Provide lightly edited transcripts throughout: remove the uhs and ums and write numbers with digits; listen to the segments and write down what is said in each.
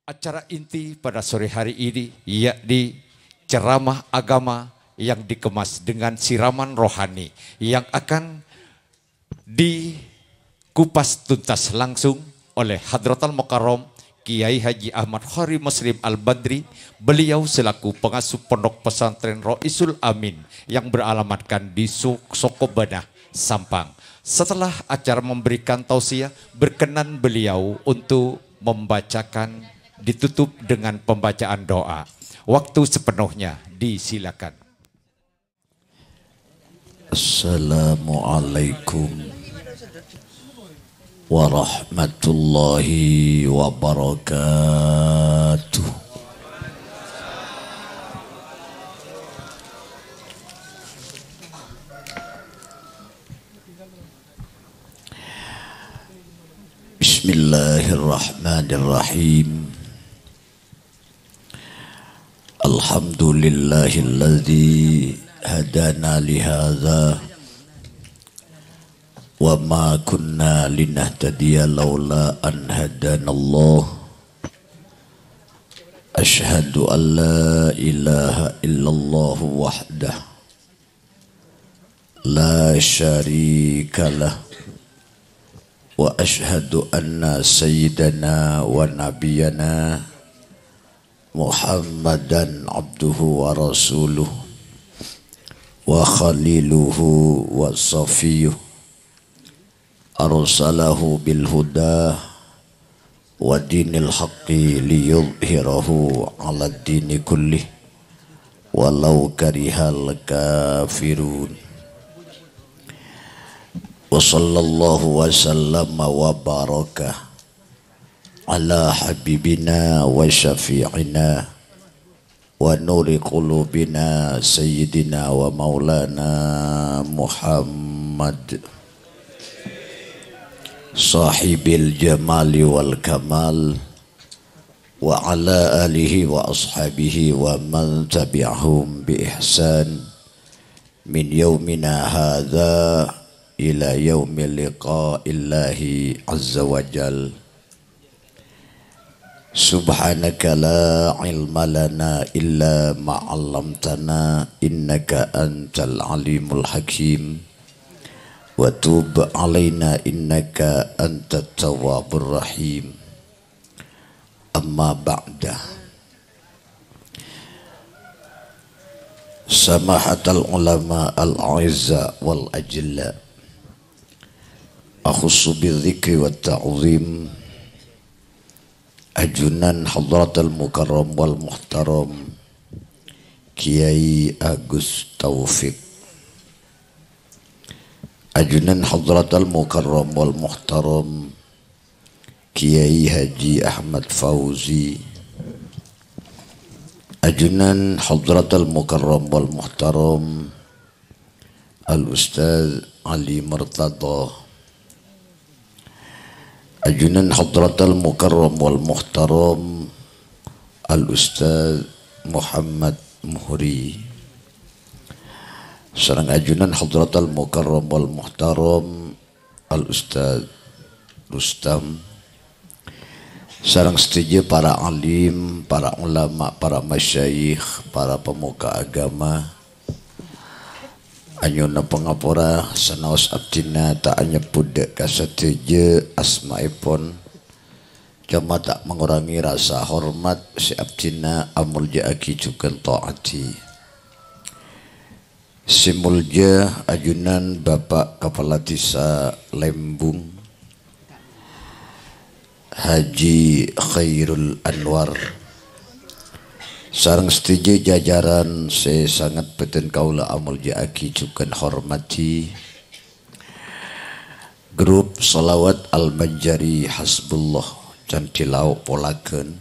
Acara inti pada sore hari ini yakni ceramah agama yang dikemas dengan siraman rohani yang akan dikupas tuntas langsung oleh Hadratul Mukarram Kiai Haji Ahmad Khari Muslim Al-Badri. Beliau selaku pengasuh pondok pesantren Roisul Amin yang beralamatkan di Sokobanah, Sampang. Setelah acara memberikan tausiah, berkenan beliau untuk membacakan, ditutup dengan pembacaan doa. Waktu sepenuhnya disilakan. Assalamualaikum warahmatullahi wabarakatuh. Bismillahirrahmanirrahim. Alhamdulillahilladzi hadana lihadza wa ma kunna linahtadiya laula an hadanallah. Asyhadu an la ilaha illallah wahdah la syarikalah wa asyhadu anna sayyidana wa nabiyana Muhammadan abduhu wa rasuluh wa khaliluhu wa safiyuh arsalahu bil huda wa dinil haqqi liyudhhirahu ala dini kullih walau karihal kafirun. Wa sallallahu wa sallama wa baraka ala habibina wa syafi'ina wa nuri qulubina sayyidina wa maulana Muhammad sahibil jamali wal kamal wa ala alihi wa ashabihi wa man tabi'ahum bi ihsan min yaumina hadha ila yaumil liqa'illahi azza wa jal. Subhanaka la ilma lana illa ma 'allamtana innaka antal alimul hakim wa tub 'alaina innaka antat tawwabur rahim. Amma ba'da. Samahatal ulama al-'izza wal ajilla, akhussu bidzikri wat ta'zim ajunan Hadratul Mukarram wal Muhtaram Kiai Agus Taufik, ajunan Hadratul Mukarram wal Muhtaram Kiai Haji Ahmad Fauzi, ajunan Hadratul Mukarram wal Muhtaram Al-Ustaz Ali Murtada, ajunan Hadratul Mukarram wal Muhtaram Al-Ustaz Muhammad Muhri, sareng ajunan Hadratul Mukarram wal Muhtaram Al-Ustaz Rustam, sareng setuju para alim, para ulama, para masyayikh, para pemuka agama, anyuna pangapura sanaos abdina tak nyebut kasetuju asmaipun cuma tak mengurangi rasa hormat si abdina amulja akijukan taati. Si mulja ajunan Bapak Kepala Desa Lembung Haji Khairul Anwar, sareng setuju jajaran saya sangat beten kaula amulja akijukan hormati grup Salawat Al-Banjari Hasbullah Cantilau Polaken.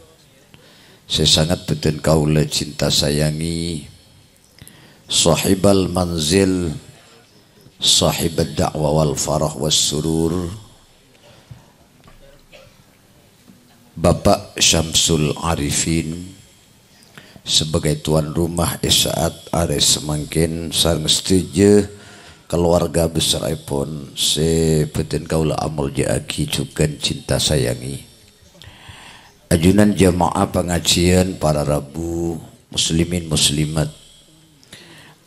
Saya sangat beten kaula cinta sayangi sahibal manzil, sahibad da'wa wal farah was surur, Bapak Syamsul Arifin sebagai tuan rumah saat Ares Semangkin, sareng setuju keluarga besar ipun sebeten kaula amul jaaki juga cinta sayangi ajunan jamaah pengajian para Rabu, muslimin muslimat,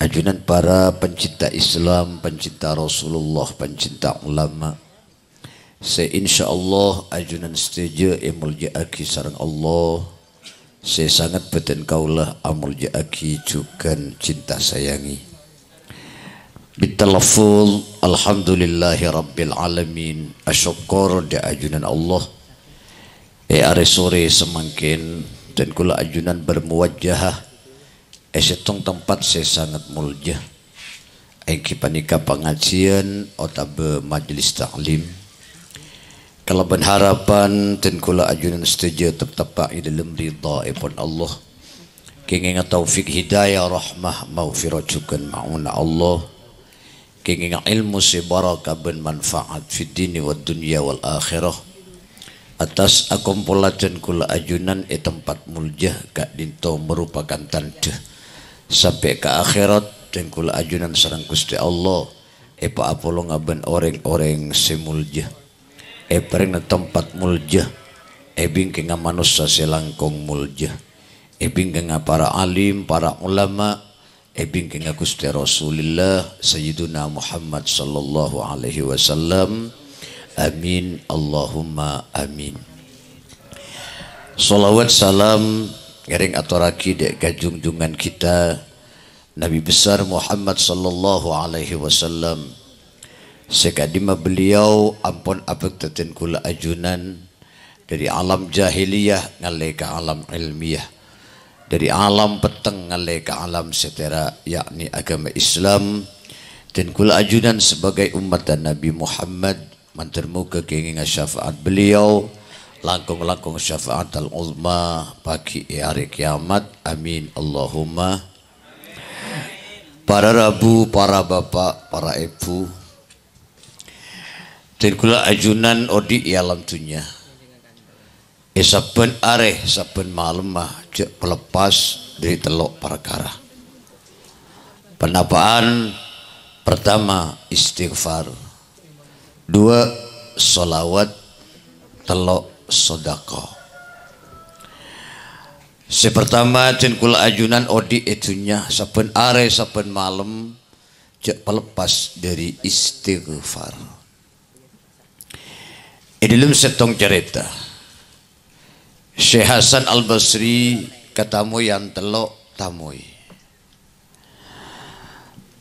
ajunan para pencinta Islam, pencinta Rasulullah, pencinta ulama. Saya insya Allah ajunan setuju emul jaaki sarang Allah. Saya sangat beten kaulah amul jaaki cukan cinta sayangi. Bitalaful alhamdulillahi rabbil alamin. Asyukur di ajunan Allah. Are sore semakin dan kula ajunan bermuwajjah. Setong tempat saya sangat mulja. Aiki panika pengajian otabe majelis taklim. Kalau berharapan dan kula ajunan setuju tetap dalam ridha ipun Allah. Kenging taufik hidayah rahmah maghfirah cukan mauna Allah. Kenging ilmu sebarakah ben manfaat fid dini wad dunya wal akhirah. Atas akumpulan kula ajunan tempat muljah kak dinto merupakan tanda sampai ke akhirat dan kula ajunan sareng Gusti Allah pa apolo ngaben orang-orang semuljah pereng tempat muljah bingking manusia selangkong muljah bingking para alim para ulama bingking Gusti Rasulullah Sayyiduna Muhammad sallallahu alaihi wasallam. Amin Allahumma amin. Salawat salam garing aturaki dek kajungjungan kita Nabi besar Muhammad sallallahu alaihi wasallam. Sekadima beliau ampun apek teten kula ajunan dari alam jahiliyah ngalai ke alam ilmiah, dari alam peteng ngalai ke alam setera yakni agama Islam, dan kula ajunan sebagai umat dan Nabi Muhammad mantermuka keinginan syafaat beliau langkung-langkung syafaat al-uzma pagi hari kiamat. Amin Allahumma. Para Rabu, para bapak, para ibu dan kula ajunan odi alam dunia saben areh saben malam jek pelepas dari telok perkara. Penapaan pertama istighfar, dua solawat, telok sodako. Sepertama dan kula ajunan odi itunya saben are saben malam jak pelepas dari istighfar. Dalam setong cerita Syekh Hasan Al Basri katamu yang telok tamui.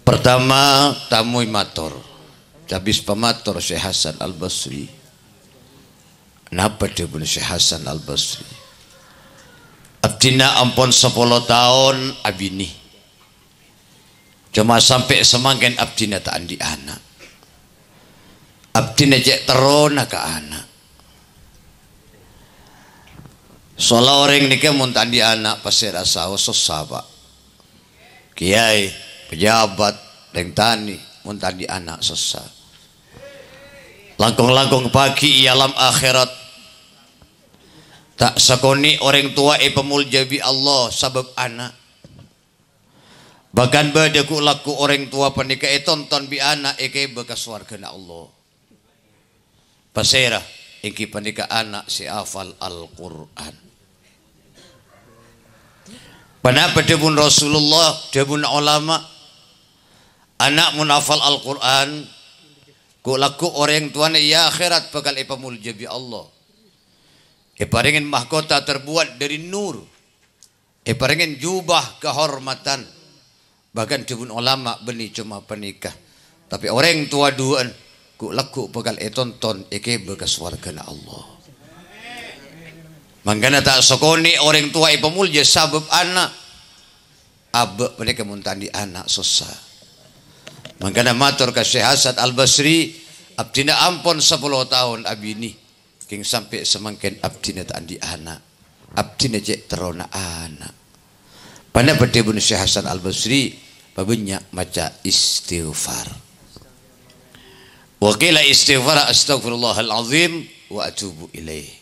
Pertama tamui mator. Habis pematur Syekh Hasan Al Basri. Kenapa dia pun Syekh Hasan Al Basri? Abdina ampun 10 tahun abini. Cuma sampai semakin abdina tak andi anak. Abdina cek terona ke anak. Soalnya orang ni kan mun tandi anak pasir rasa susah pak. Kiai, pejabat, deng tani mun tandi anak susah. Langkung-langkung pagi alam akhirat tak sakoni orang tua pemulja bi Allah sabab anak. Bahkan badaku laku orang tua pernikah tonton bi anak bekas warga Allah. Pasera iki pernikah anak si hafal Al-Quran. Kenapa dia pun Rasulullah, dia pun ulama, anak munafal Al-Quran, ku laku orang tuanya ya akhirat bakal pemulja bi Allah. Paringin mahkota terbuat dari nur, paringin jubah kehormatan, bahkan dia pun ulama beni cuma penikah, tapi orang tua duaan ku laku bakal tonton bekas warga Allah. Mangkana tak sokoni orang tua pemulja sabab anak abek mereka muntandi anak susah. Mangkana matur ke Syekh Hasan Al Basri abdina ampun 10 tahun abini king sampai semakin abdina tak andi anak, abdina cek terona anak. Pada bade bun Syekh Hasan Al Basri babenya maca istighfar. Wa qila istighfar astaghfirullahal azim wa atubu ilaih.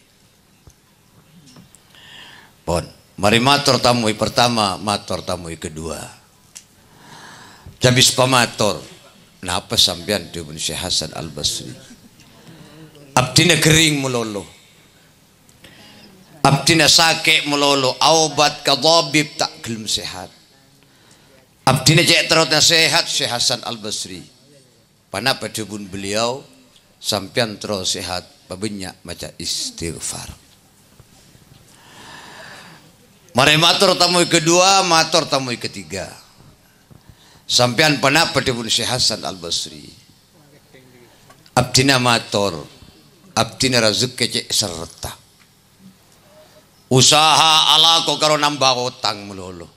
Pon, mari matur tamui pertama, matur tamui kedua. Habis pamatur, napa sampean di Syekh Hasan Al Basri? Abdina kering melolo. Abdina sakit melolo, aubat kadhabib tak gelem sehat. Abdina cek terusnya sehat, Syekh Hasan Al-Basri. Pana padubun beliau sampean terus sehat, banyak maca istighfar. Mari matur tamu kedua, matur tamu ketiga. Sampean pana padubun Syekh Hasan Al-Basri. Abdina matur, abdina rezeki cek serta. Usaha ala ko karo nambah utang melulu.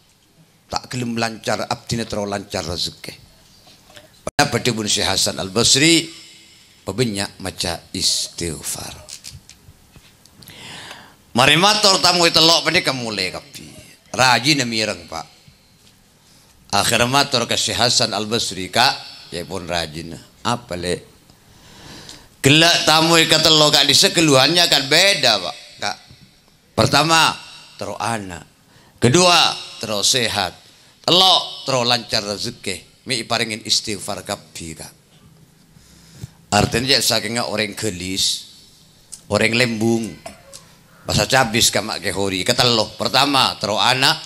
Tak gelem lancar, abdina terlalu lancar rezeki. Pada padubun Syekh Hasan Al-Basri, banyak maca istighfar. Mari matur tamu telok panika mulai kapi. Rajin mireng Pak. Akhir matur ke Syekh Hasan Al-Basri, Kak, ya pun rajin. Apa le? Gelak tamu ketelo kak di sekeluhannya kan beda Pak. Kak. Pertama terus anak, kedua terus sehat, telok terus lancar rezeki. Mi paringin istighfar kapi Kak. Artinya saking orang gelis, orang lembung, bahasa cabis kamak kehori. Ketelo pertama terus anak,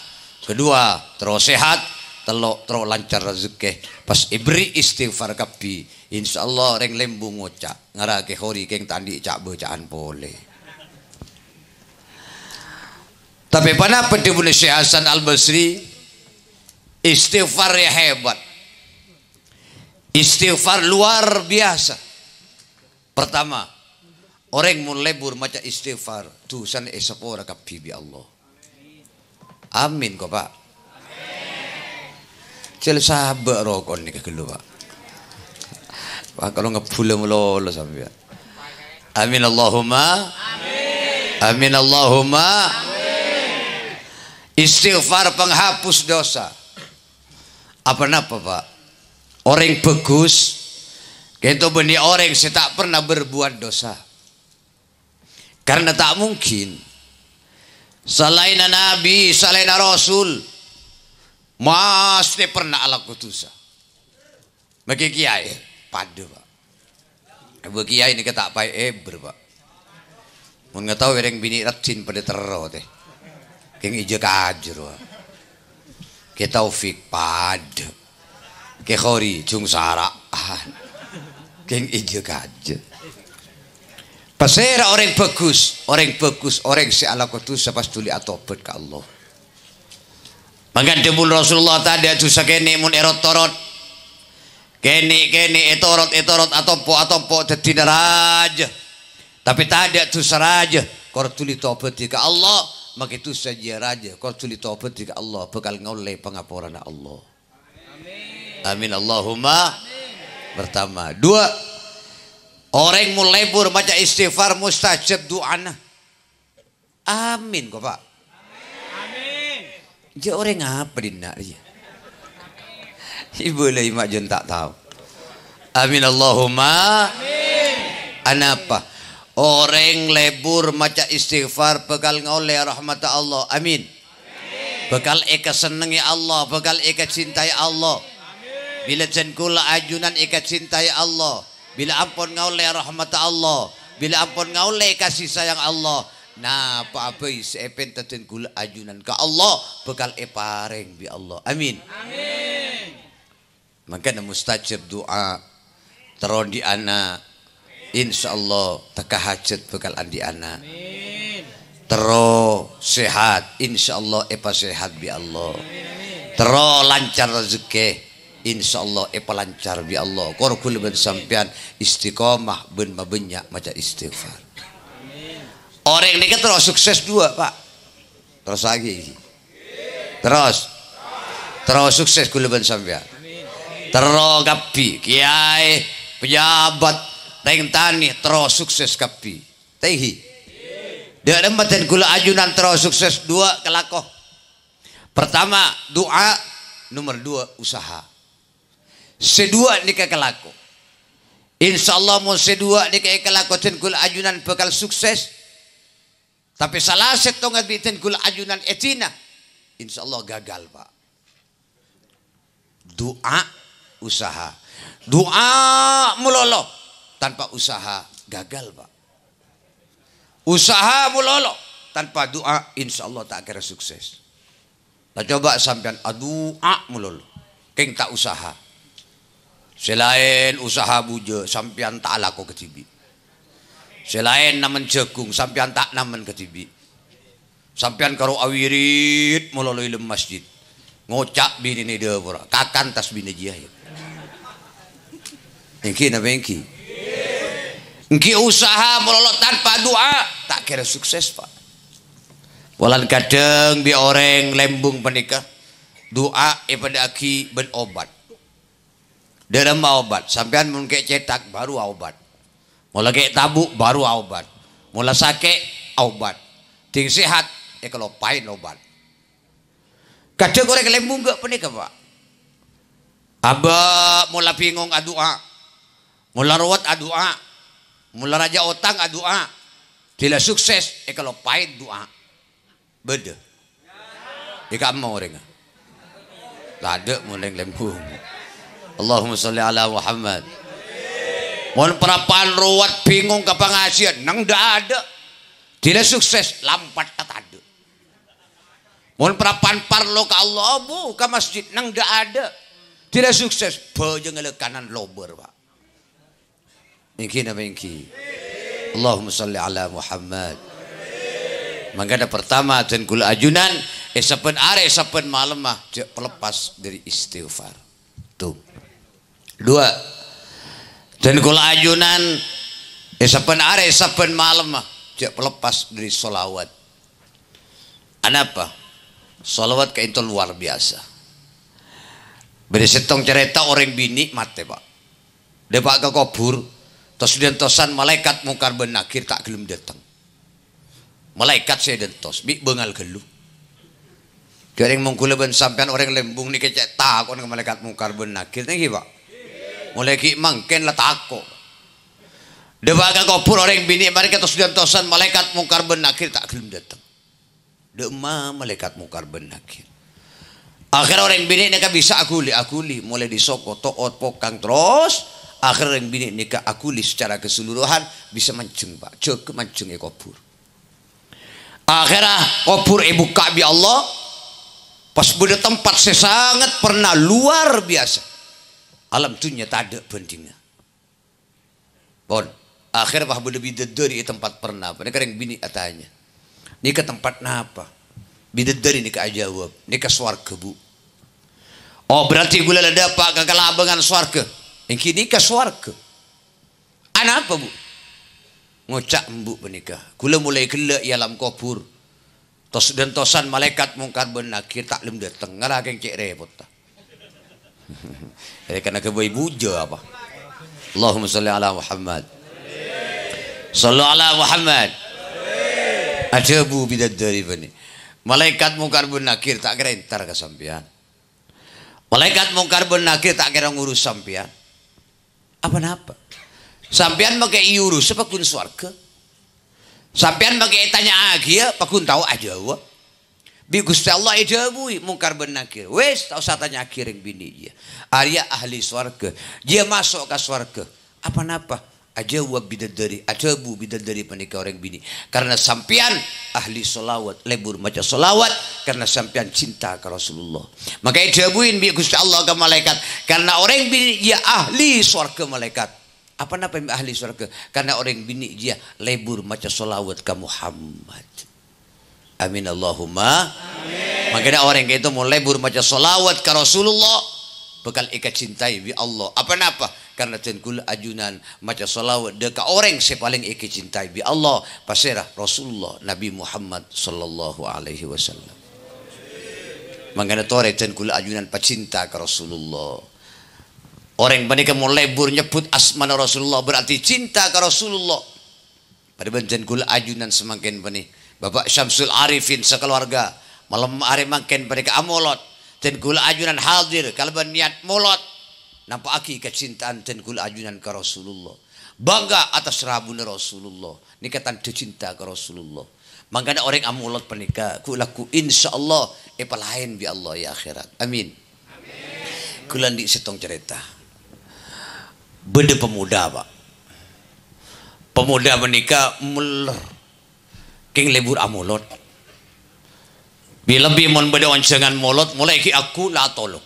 kedua terus sehat, telok terus lancar rezeki. Pas ibri istighfar kapi, insyaallah orang lembung ngocak ngara kehori keng tandi cak bacaan pole. Tapi pada padubun Syekh Hasan Al-Basri istighfar ya hebat. Istighfar luar biasa. Pertama, orang mulai maca istighfar tusan esapora kapi bi Allah. Amin kok Pak. Cel sabar rokon nih kegelu Pak. Pak kalau ngepule melolo sampai. Amin Allahumma. Amin. Amin Allahumma. Amin. Istighfar penghapus dosa. Apa napa Pak? Orang bagus, itu benih orang yang tak pernah berbuat dosa. Karena tak mungkin selain Nabi, selain Rasul, mesti pernah ala dosa. Bagi kiai, pada Pak. Bagi kiai ini kita apa Pak. Mengetahui orang bini rajin pada teror teh. Keng ija kajur Pak. Kita Taufik pada. Ke khori jung saraan keng ijo kaje pasera orang bagus orang si ala kutus pas tuli atobat ke Allah mangkan debul Rasulullah tadi aju sakene mun erot-torot kene etorot atompo dadi raja tapi tadi aju saraja kor tuli tobat ke Allah maka itu saja raja kor tuli tobat ke Allah bakal ngoleh pengapuran Allah. Amin Allahumma. Amin. Pertama, dua, orang mulai berbaca istighfar mustajab doana. Amin kok Pak. Amin. Dia orang apa dina dia? Ibu lah imak jen tak tahu. Amin Allahumma. Amin. Anapa? Orang lebur maca istighfar bekal ngoleh rahmat Allah. Amin. Amin. Bekal eka senengi Allah, bekal eka cintai Allah. Bila jen kula ajunan ika cintai Allah, bila ampun ngaulai rahmat Allah, bila ampun ngaulai kasih sayang Allah, nah apa sepen taten kula ajunan ke Allah bekal epareng bi Allah. Amin. Amin. Maka mustajab doa teron di ana insyaallah teka hajat bekal andi ana. Amin. Tero sehat insyaallah epa sehat bi Allah. Tero lancar rezeki insyaallah lancar bi Allah. Kor kul ben sampean istiqomah ben mabenyak maca istighfar. Amin. Orang ini terus sukses dua Pak. Terus lagi. Terus sukses kul ben sampean. Terus kapi kiai pejabat teng tani terus sukses kapi. Tehi. Dia dapaten kula ajunan terus sukses dua kelakoh. Pertama doa, nomor dua usaha. Sedua nikah kelaku. Insyaallah mau sedua nikah kelaku ten kul ajunan bakal sukses. Tapi salah setengah biten kul ajunan etina. Insyaallah gagal Pak. Doa usaha. Doa mulolo tanpa usaha gagal Pak. Usaha mulolo tanpa doa insya Allah tak kira sukses. Nah coba sampean doa mulul keng tak usaha. Selain usaha buja sampean tak laku ketibi. Selain namen jagung sampean tak namen ketibi. Sampean karo awirit mulai lem masjid. Ngocak bini ni dia pura. Kakan tas bini dia. Engki na engki. Engki usaha melolot tanpa doa tak kira sukses pak. Walan kadang bi orang lembung penikah doa pada aki ben obat. Dalam obat sampean mun kek cetak baru obat. Mula kek tabuk baru obat. Mula sakit obat. Ting sehat kalau pain obat. Kadang orang lembung gak penikah pak. Aba mula bingung doa. Mula ruwet doa. Mula raja otang doa. Tidak sukses kalau pain doa. Beda. Ika mau orang. Lada mulai lembung. Allahumma salli ala Muhammad. Mohon perapaan ruwet bingung ke pengajian nang dak ada. Tidak sukses lampat tak ada. Mohon perapaan parlo ke Allah bu ke masjid nang dak ada. Tidak sukses bajeng kanan lober pak. Mungkin apa mungkin. Allahumma salli ala Muhammad. Maka pertama dan kul ajunan saben are saben malam mah pelepas dari istighfar. Tuh. Dua. Dan kul ajunan saben are saben malam mah pelepas dari solawat. Anapa? Solawat kayak itu luar biasa. Beri setong cerita orang bini mati pak. Dia pak ke kubur. Tos dentosan malaikat mungkar ben nakir tak gelem datang. Malaikat saya dentos, bi bengal gelu. Kering mungkule ben sampean orang lembung ni kecek takon ke malaikat mungkar ben nakir nih pak. Mulai ki mangken lah tako. Dewa ka kubur orang bini mereka tos dentosan malaikat mungkar ben nakir tak gelem datang. Dema malaikat mungkar ben nakir. Akhir orang bini ni bisa akuli mulai disoko toot pokang terus. Akhir orang bini nikah akuli secara keseluruhan bisa mancung pak, cek mancung kubur. Akhirnya kubur ibu Ka'bi Allah pas pada tempat saya sangat pernah luar biasa. Alam dunia tak ada bandingnya. Bon, akhirnya bah pada bidadari tempat pernah. Mereka yang bini katanya, ni ke tempat napa? Bidadari ni ke jawab, ni ke swarga bu. Oh berarti gula ada pak kekalabangan swarga. Yang kini ke swarga. Anak apa bu? Ngocak mbuk menikah. Kula mulai kelak alam kubur. Tos dan tosan malaikat mungkar ben nakir tak lem dateng. Ngalah keng cek repot ta. Karena kebai buja apa? Allahumma salli ala Muhammad. Sallu ala Muhammad. Ada bu bidadari bani. Malaikat mungkar ben nakir tak kira entar ke sampean. Malaikat mungkar ben nakir tak kira ngurus sampean. Apa-apa? Sampean pakai urus pakun swarga. Sampean pakai tanya agia pakun tahu aja wa. Bi Gusti Allah ijabui mungkar ben nakir. Wes tak usah tanya kiring bini dia. Arya ahli swarga. Dia masuk ke swarga. Apa-apa? Aja wa bidadari, ajabu bidadari panika orang bini. Karena sampean ahli solawat, lebur maca solawat. Karena sampean cinta ke Rasulullah. Maka ajabuin bi Gusti Allah ke malaikat. Karena orang bini dia ahli swarga malaikat. Apa napa ahli surga? Karena orang bini dia lebur maca solawat ke Muhammad. Amin Allahumma. Amin. Makanya orang itu mau lebur maca solawat ke Rasulullah bakal ikat cintai bi Allah. Apa napa? Karena tenkul ajunan maca solawat deka orang sepaling ikat cintai bi Allah pasirah Rasulullah Nabi Muhammad sallallahu alaihi wasallam. Makanya tore tenkul ajunan pacinta ke Rasulullah. Orang mereka mau lebur nyebut asmana Rasulullah berarti cinta ke Rasulullah. Pada bencan gula ajunan semakin benih. Bapak Syamsul Arifin sekeluarga malam hari makin mereka amolot. Dan gula ajunan hadir kalau berniat molot. Nampak aki kecintaan dan gula ajunan ke Rasulullah. Bangga atas rabuna Rasulullah. Ini kata cinta ke Rasulullah. Makanya orang amolot pernikah. Ku laku insya Allah lain bi Allah ya akhirat. Amin. Kulan di setong cerita. Beda pemuda pak. Pemuda menikah muler. king lebur amulot bila bimon beda oncengan molot mulai ki aku la tolo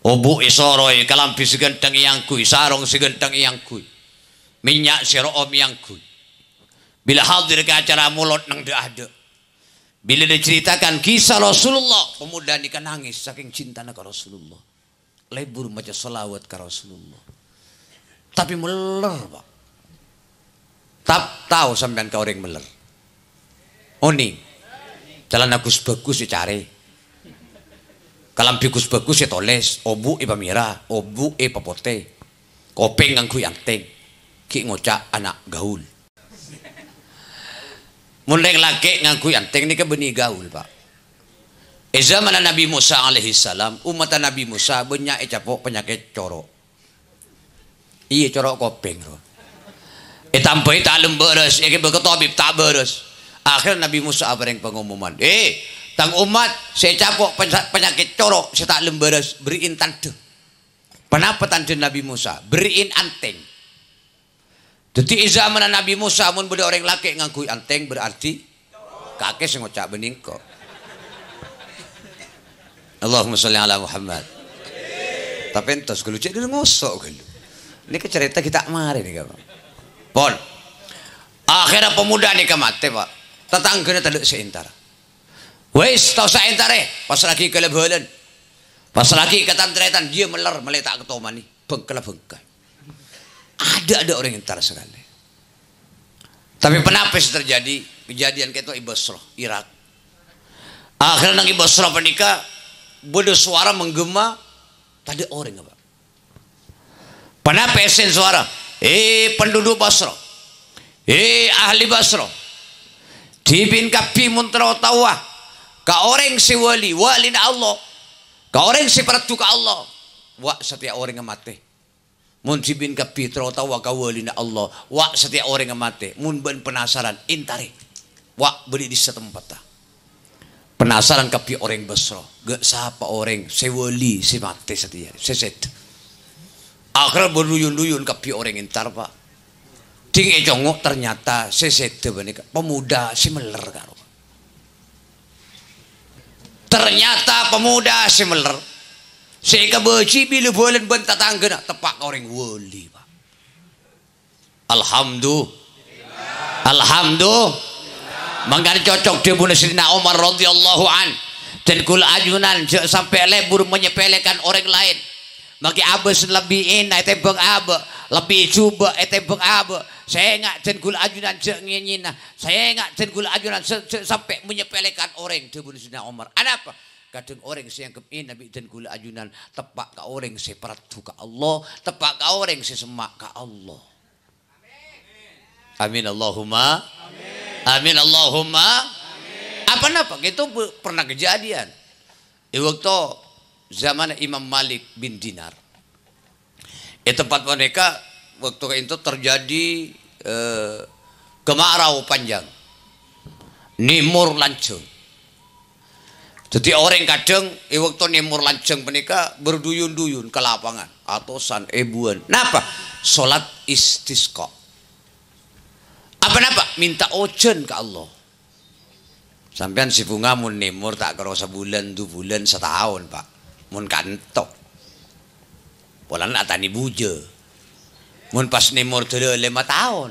obu isoroi kalampi segentang yang kui sarong segentang yang kui minyak siro om yang kui bila hadir ke acara molot nang ada bila diceritakan kisah Rasulullah pemuda ini kan nangis saking cintanya ke Rasulullah lebur macam selawat ke Rasulullah tapi meler pak tak tahu sampean kau orang meler oni jalan aku bagus dicari kalam pikus bagus ya toles obu pamira obu papote kopeng ngangku yang teng ki ngocak anak gaul mulai laki ngangku yang teng ni ke benih gaul pak zaman Nabi Musa alaihi salam umat Nabi Musa banyak capok penyakit corok iya corok kopeng roh tampai tak lemberes ya ke tabib tak beres akhir Nabi Musa apa yang pengumuman tang umat saya capok penyakit corok saya tak lemberes beriin tanda kenapa tanda Nabi Musa beriin anteng jadi zaman Nabi Musa mun beda orang laki ngangkui anteng berarti kakek sing ngocak bening kok Allahumma sholli ala Muhammad tapi entos kalau cek dia ngosok kalau ini ke cerita kita kemarin nih kawan pon akhirnya pemuda nih kemate pak tetangganya tadi seintara wes tau seintare pas lagi kelebalan pas lagi ketantretan dia meler meletak ketoma nih bengkala bengkai ada orang yang entar sekali tapi penapis terjadi kejadian kayak itu Basrah Irak akhirnya nang Basrah pernikah bodoh suara menggema tadi orang apa penapis suara penduduk Basrah ahli Basrah dibin kapi muntra tawa ka orang si wali na Allah ka orang si peratu ka Allah wa setiap orang yang mati mun dibin kapi tawa ka wali na Allah wa setiap orang yang mati mun ben penasaran intari wa beli di setempat penasaran kapi orang Basrah gak siapa orang si wali si mati setiap seset akhirnya berduyun-duyun kapi orang intar pak ting ejongok ternyata sesede benika pemuda si meler karo ternyata pemuda si meler si kebeci bila bulan bentar tangga tepak orang wali pak alhamdulillah mangkane cocok dia bunuh Sayyidina Umar radhiyallahu an dan kula ajunan sampai lebur menyepelekan orang lain maki abes lebih enak tebak abe lebih coba tebak abe saya enggak dan gula ajunan nyina saya enggak dan gula ajunan sampai menyepelekan orang dia bunuh Sayyidina Umar ada apa kadang orang yang kemin Nabi dan gula ajunan tepak ke orang saya peratu ke Allah tepak ke orang saya semak ke Allah amin Allahumma amin Allahumma apa itu pernah kejadian di waktu zaman Imam Malik bin Dinar tempat mereka waktu itu terjadi kemarau panjang nimur lanceng jadi orang kadang waktu nimur lanceng mereka berduyun-duyun ke lapangan atusan ebuan napa sholat istisqa apa minta ojen ke Allah sampean si bunga mun nimur tak karo sebulan 2 bulan setahun pak mun kantok polan atani buje mun pas nimur teu 5 tahun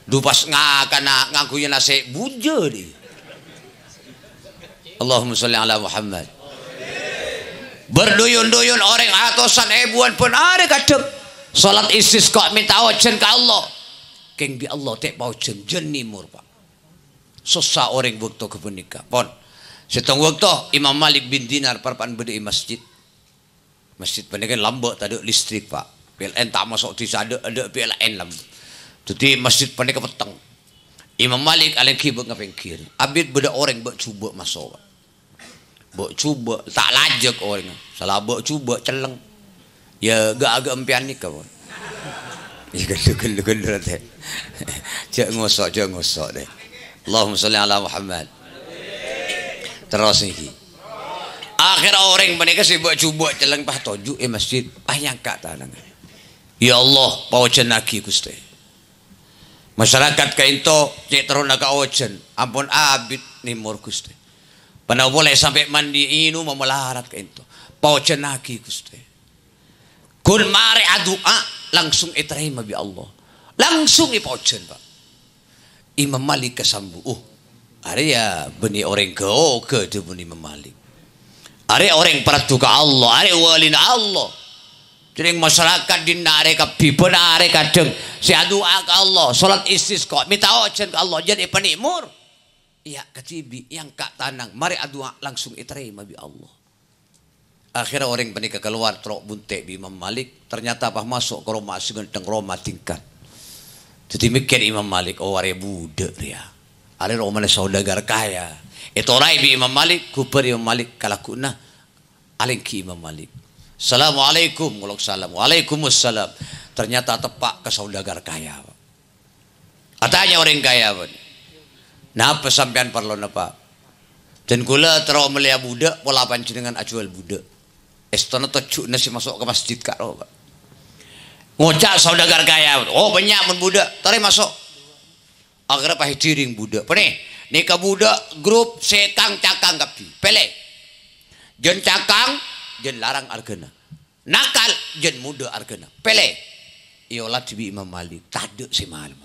du pas ngakana ngakunya nase buje di Allahumma sholli ala Muhammad berduyun-duyun orang atusan ribuan pun ada kadang salat istisqa minta ojen ke Allah keng bi Allah tek paujen jen nimur pak susah orang waktu kepunika pon setong waktu Imam Malik bin Dinar parpan beda masjid pendekan lambok tak ada listrik pak PLN tak masuk di ada PLN lambok jadi masjid pendek petang Imam Malik aleng kibuk ngapengkir abid beda orang bak cuba masuk pak bak cuba tak lajak orang salah bak cuba celeng ya agak empian ni kau ya gelu deh cek ngosok deh Allahumma sholli ala Muhammad terus ini akhir orang mereka sih buat cuba celeng pah toju masjid banyak kata tangan Ya Allah paojen lagi Gusti. Masyarakat kainto cek terus naga ojen ampun abid nimur Gusti. Pada boleh sampai mandi inu memelarat kainto paojen lagi Gusti. Kun mari adua langsung iterima bi Allah. Langsung ipaojen Pak. Imam Malik kesambu. Ada ya beni orang ke tu beni Imam Malik. Ada orang peratuka Allah, ada walina Allah. Jadi masyarakat dinare kapi penare kadang si adua ke Allah, salat istisqa, minta ojen ke Allah jadi penikmur. Iya ketibi yang kak tanang, mari adua langsung iterima bi Allah. Akhirnya orang penikah keluar trok bunte bi Imam Malik, ternyata apa masuk ke rumah segenteng rumah tingkat. Jadi mikir Imam Malik, oh are budak dia. Are rumah saudagar kaya. Itu orang bi Imam Malik, kuper Imam Malik kalakuna alingki Imam Malik. Assalamualaikum, waalaikumsalam. Ternyata tepak ke saudagar kaya. Katanya orang kaya. Napa sampean perlu napa? Dan kula terus melia budak, pola panjenengan ajual budak. Estona tojuk nasi masuk ke masjid karo. Ngocak saudagar kaya. Oh banyak mun budak, tarik masuk. Akhirnya pakai diring budak. Pene, nikah budak grup sekang cakang kapi. Pele. Jen cakang, jen larang argana. Nakal, jen muda argana. Pele. Iolah tibi Imam Malik. Taduk si malam.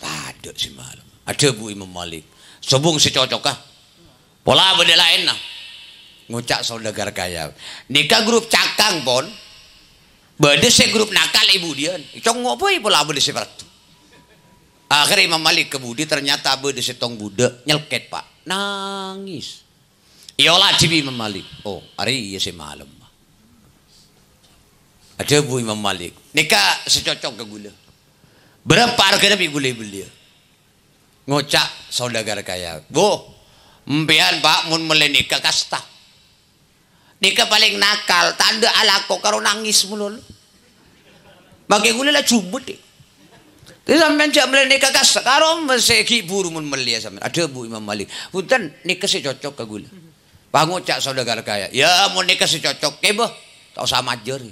Taduk si malam. Ada bu Imam Malik. Sobung si cocok kah? Pola benda lain nah. Ngucak saudagar kaya. Nikah grup cakang pon. Bade se grup nakal ibu dia. Cong ngopoi pola bade se peratu. Akhirnya Imam Malik kebudi ternyata bade se tong budak nyelket Pak. Nangis. Iyalah tibi Imam Malik. Oh, hari iya se malam. Ada bu Imam Malik. Nikah secocok ke gula. Berapa harga nabi gula beli? Ngocak saudagar kaya. Bu, mpian Pak mun mele nikah kasta. Nikah paling nakal, tanda alako karo nangis mulu. Bagi gula lah cubut deh. Tapi sampean jak mele nikah kasta karo meseki buru mun meli sampean. Ada bu Imam Malik. Punten nikah secocok ke gula. Pak ngocak saudagar kaya. Ya mun nikah secocok ke boh. Tak usah majer.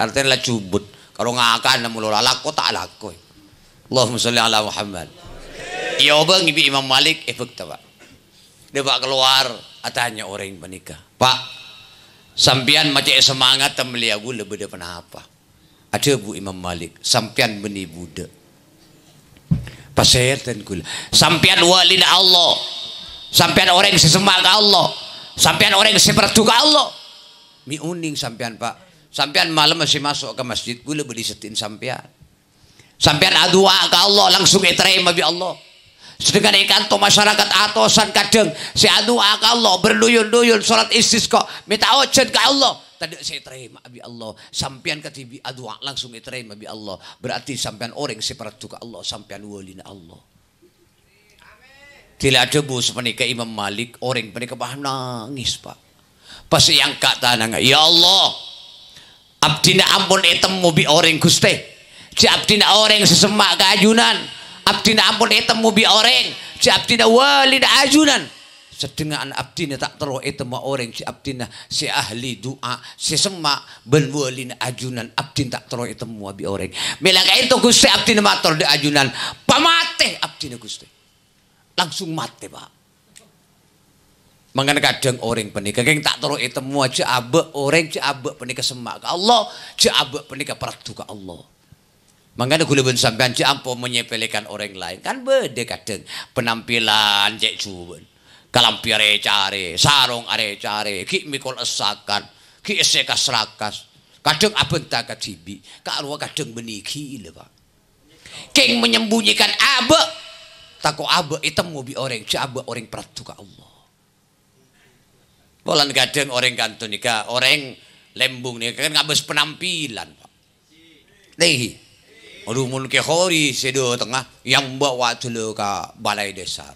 Artinya lah cubut. Kalau ngakan mulu alako tak alako. Allahumma sholli ala Muhammad. Ya bang ibi Imam Malik efek Pak. Dia pak keluar atanya orang menikah. Pak, sampian macam semangat temelia gula beda penapa. Ada bu Imam Malik, sampian beni budak. Pasir dan gula. Sampian walina Allah. Sampian orang sesemak Allah. Sampian orang seperti Allah. Mi uning sampian Pak. Sampian malam masih masuk ke masjid gula beli setin sampian. Sampian adua ke Allah langsung diterima bi Allah. Sedangkan ikanto masyarakat atosan kadang si adua ke Allah berduyun-duyun salat istisqa minta ojen ke Allah. Tadi saya terima bi Allah. Sampian ketibi adua langsung diterima bi Allah. Berarti sampian orang seperti ke Allah, sampian walina Allah. Tidak ada bu sepenika Imam Malik orang penika bah nangis Pak. Pasti yang kata nang ya Allah. Abdina ampun etemu bi orang Gusti. Si abdina orang sesemak keajunan. Abdina ampun etemu bi orang. Si abdina walid ajunan. Sedengan abdina tak terus etemu orang. Si abdina si ahli doa. Si semak ben walid ajunan. Abdin tak terus etemu bi orang. Bilang itu Gusti abdina matur di ajunan. Pamate abdina Gusti. Langsung mati Pak. Mengenai kadang orang penikah yang tak terus etemu aja abek orang si abek penikah semak ke Allah. Si abek penikah peratu ke Allah. Makanya gula ben sampean cik ampo menyepelekan orang lain kan beda kadang penampilan cek cuban kalampi are care sarung are care ki mikol esakan ki esekas rakas kadang abenta katibi karo kadang beniki lho Pak king menyembunyikan abe tako abe itemu bi orang cik abe orang peratu ka Allah bolan kadang orang kanton nikah orang lembung nih kan ngabes penampilan Pak deh. Aduh mun ke khori sedo tengah yang bawa dulu ke balai desa.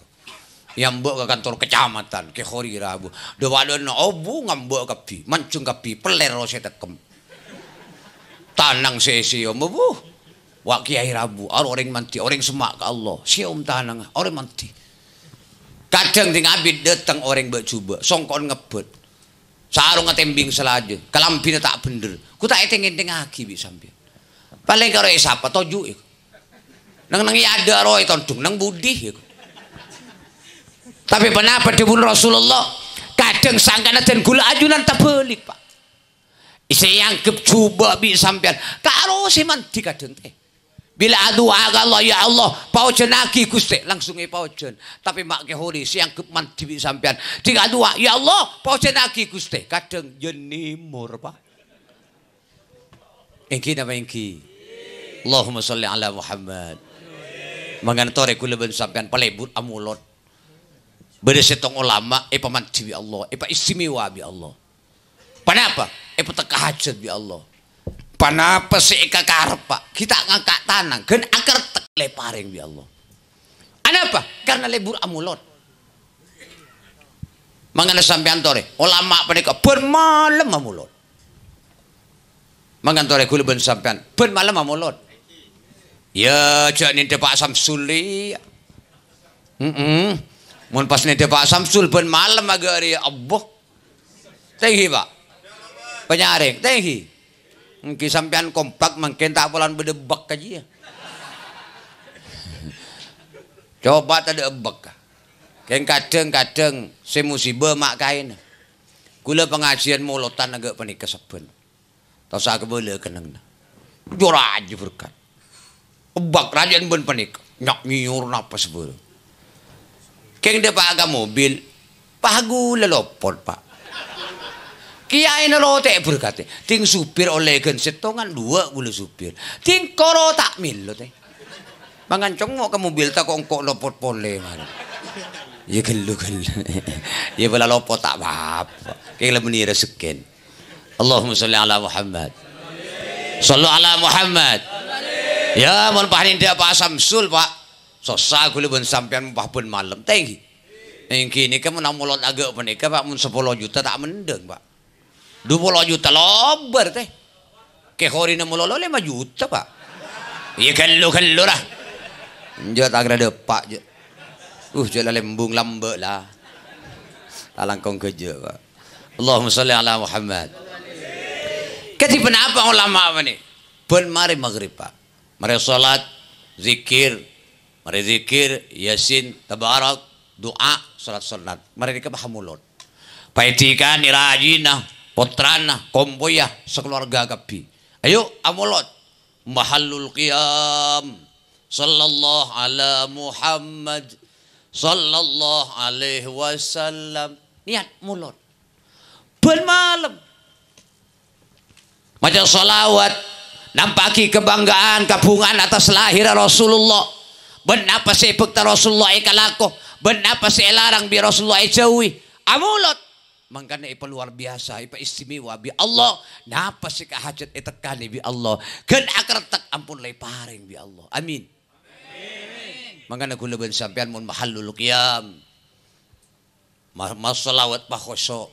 Yang bawa ke kantor kecamatan ke khori rabu. Do wadon obu ngambok kapi, mancung kapi peler ro tekem. Tanang sesi om bu. Wa kiai rabu orang manti, orang semak ke Allah. Siom tanang orang manti. Kadang ting abid datang orang bercuba, songkon ngebet. sarung ngetembing selaju kalampina tak bener ku tak eteng-eteng lagi bi sampean paling karo sapa toju iku nang ada roe tondung nang budi iku tapi kenapa dipun Rasulullah kadang sangkana dan gula ajunan tak belik Pak isi yangkep coba bi sampean karo si mandi kadang teh bila adu aga Allah ya Allah paujen lagi Gusti langsung paujen tapi mak kehori si yangkep mandi bi sampean tiga dua ya Allah paujen lagi Gusti kadang jenimur Pak engki nama engki Allahumma sholli ala Muhammad mangantore kula ben sampean palebut amulot beda setong ulama pamandi bi Allah pa istimewa bi Allah kenapa petaka hajat bi Allah panapa si kakarpa kita ngangkat tanang gen akar tek leparing bi Allah kenapa karena lebur amulot mangana sampean tore ulama panika bermalam amulot mangantore kula ben sampean bermalam amulot ya jane Pak Samsuli mun pas nede Pak Samsul ben malam agak hari Allah tinggi Pak penyaring tinggi mungkin sampean kompak mungkin tak polan berdebak aja ya coba tak ada ebak keng kadang si musibah mak kain gula pengajian mulutan agak panik keseben tau saya kebele keneng jora aja berkat ebak rajin ben panik nyak nyur napa sebelum keng dia pak agak mobil pagu lelopot Pak kiai nelote berkate ting supir oleh gen setongan dua gula supir ting koro tak mil teh mangan congok ke mobil tak kongkok lopot pole mana ya gelu ya bala lopot tak bab keng le menira seken Allahumma sholli ala Muhammad sallu ala Muhammad ya mun pahin dia Pak Samsul Pak sosa kula ben sampean pun malam teh engki ini kamu namulot agak menika Pak mun 10 juta tak mendeng Pak 20 juta lober teh ke hori namulot 5 juta Pak iya kallo lah njot agra depak je jala lembung lambe lah talangkong kerja Pak Allahumma sholli ala Muhammad kati penapa ulama ni pun mari maghrib Pak mari salat zikir mari zikir, yasin, tabarak, doa, salat. Mari kita bahamulot. Paitikan, irajina, potrana, komboya, sekeluarga kapi. Ayo amulot. Mahallul qiyam. Sallallahu ala Muhammad. Sallallahu alaihi wasallam. Niat mulot. Bermalam. Macam salawat. Nampaki kebanggaan, kabungan atas lahir Rasulullah. Benapa si pekta Rasulullah ikalako benapa si larang bi Rasulullah jauhi amulot mangkana ipa luar biasa ipa istimewa bi Allah napa si kahajat itekani bi Allah ken akartak ampun lay paring bi Allah amin mangkana kula ben sampean mun mahallul qiyam mas salawat pa khusuk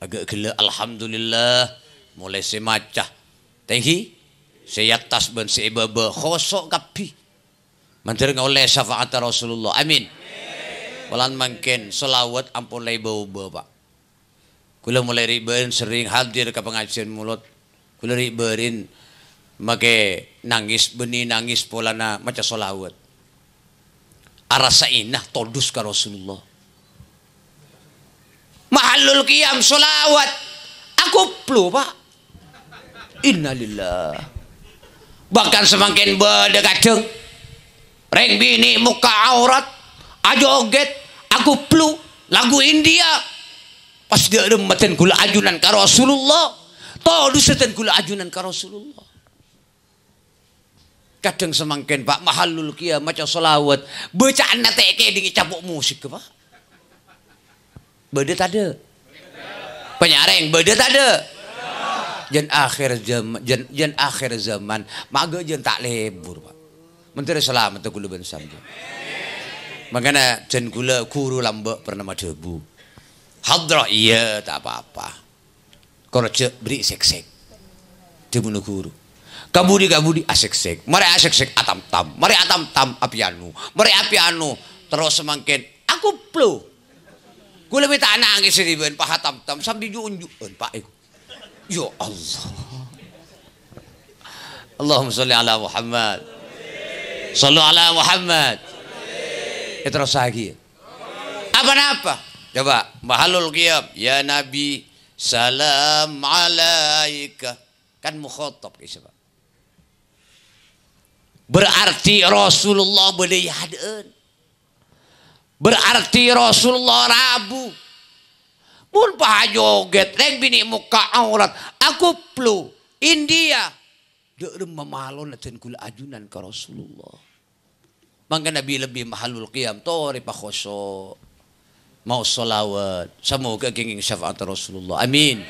agak gila alhamdulillah mulai semacah tenghi saya tas ben si ibaba khusuk kapi mantir oleh syafaat Rasulullah amin walan mungkin selawat ampun lay bau-bau Pak kula mulai ribeun sering hadir ke pengajian mulut kula ribeun make nangis benih nangis polana maca selawat arasa inah todus ka Rasulullah mahallul qiyam selawat aku plu Pak innalillah bahkan semakin beda kadang reng bini muka aurat ajoget aku plu lagu India pas dia rematan gula ajunan ka Rasulullah toh dusetan gula ajunan ka Rasulullah kadang semakin Pak mahallul qiyam maca selawat bacaan nate ke dingi capuk musik ke Pak beda tade penyareng beda tade jan akhir zaman maga jan tak lebur Pak menteri selamat tu gula ben sambil makanya jan gula kuru lambak pernah debu hadrah iya tak apa-apa kalau cek beri sek-sek dia bunuh guru kabudi asek-sek mari asek-sek atam-tam mari atam-tam apianu mari apianu terus semakin aku plu Kula minta nangis riben paha tam-tam sambil junjukkeun Pak iku. Ya Allah. Allahumma sholli ala Muhammad. Shallu ala Muhammad. Terus lagi. Apa-apa? Coba mahalul qiyam. Ya Nabi salam alaika. Kan mukhatab kisah. Berarti Rasulullah beli hadeun. Berarti Rasulullah rabu. Mun paha joget rek bini muka aurat. Aku plu India. Deureum mamalon ten kula ajunan ka Rasulullah. Mangga Nabi lebih mahalul qiyam tori pakhoso. Mau sholawat. Semoga kenging syafaat Rasulullah. Amin.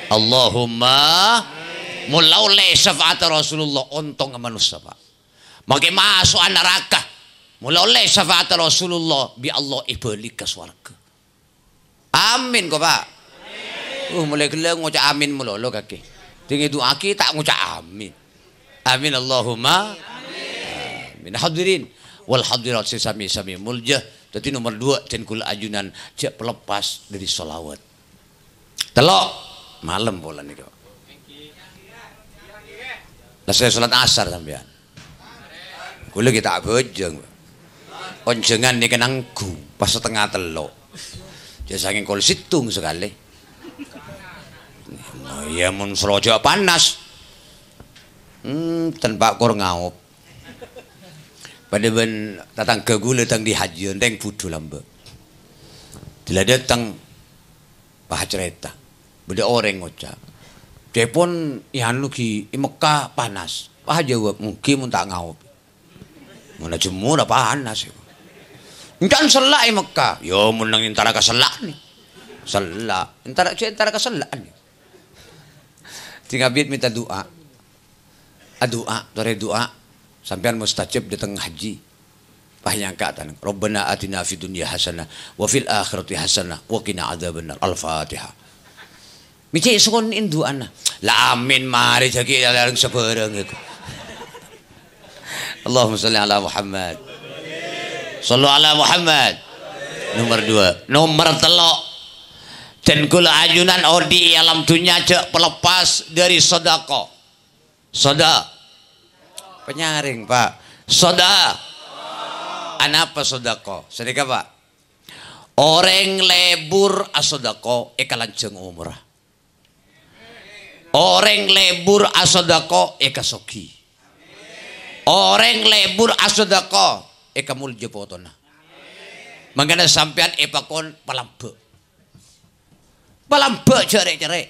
Allahumma mulaule syafaat Rasulullah ontong manusia Pak. Maka masuk neraka. Mulaule syafaat Rasulullah bi Allah ibalik ke swarga. Amin kok Pak. Mulai gila ngucap amin mulolo kaki. Tinggi doa kita ngucap amin. Amin Allahumma. Amin. Hadirin wal hadirat sesami-sami muljah. Jadi nomor 2 ten kula ajunan cek pelepas dari sholawat. Telok malam bola nih kok. Lah saya salat asar sampean. Kula kita bojong. Onjengan nih kenangku pas setengah telok. Jadi saking kol situng sekali. Nah, ya mun serojo panas. Tanpa kor ngaup. Pada ben datang ke gula tang di haji teng pudu lambe. Bila datang paha cerita. Beda orang ngucap. Telepon ihan lu ki Mekah panas. Paha jawab mungkin mun tak ngaup. Mun jemur panas. Encan selak Mekah. Yo mun nang intara ka selak ni. Selak. Intara ka selak ni. Tinggal minta doa. Doa, tore doa. Sampean mustajab datang haji. Pahyangka tanang. Rabbana atina fid dunya hasanah wa fil akhirati hasanah wa qina adzabannar. Al-Fatihah. Mici sukon indu ana. La amin mari jagi larang sabareng iku. Allahumma sholli ala Muhammad. Shallu ala Muhammad. Nomor 2. Nomor 3. Dan kula ajunan ordi alam dunya cek pelepas dari sedekah. Sedekah. Penyaring Pak. Sedekah. Anapa sedekah? Sedekah Pak. Orang lebur asodako ekalanjeng umrah. Orang lebur asodako ekasoki. Orang lebur asodako ekamul jepotona. Mangkana sampean epakon palambe. Palambe cerek-cerek.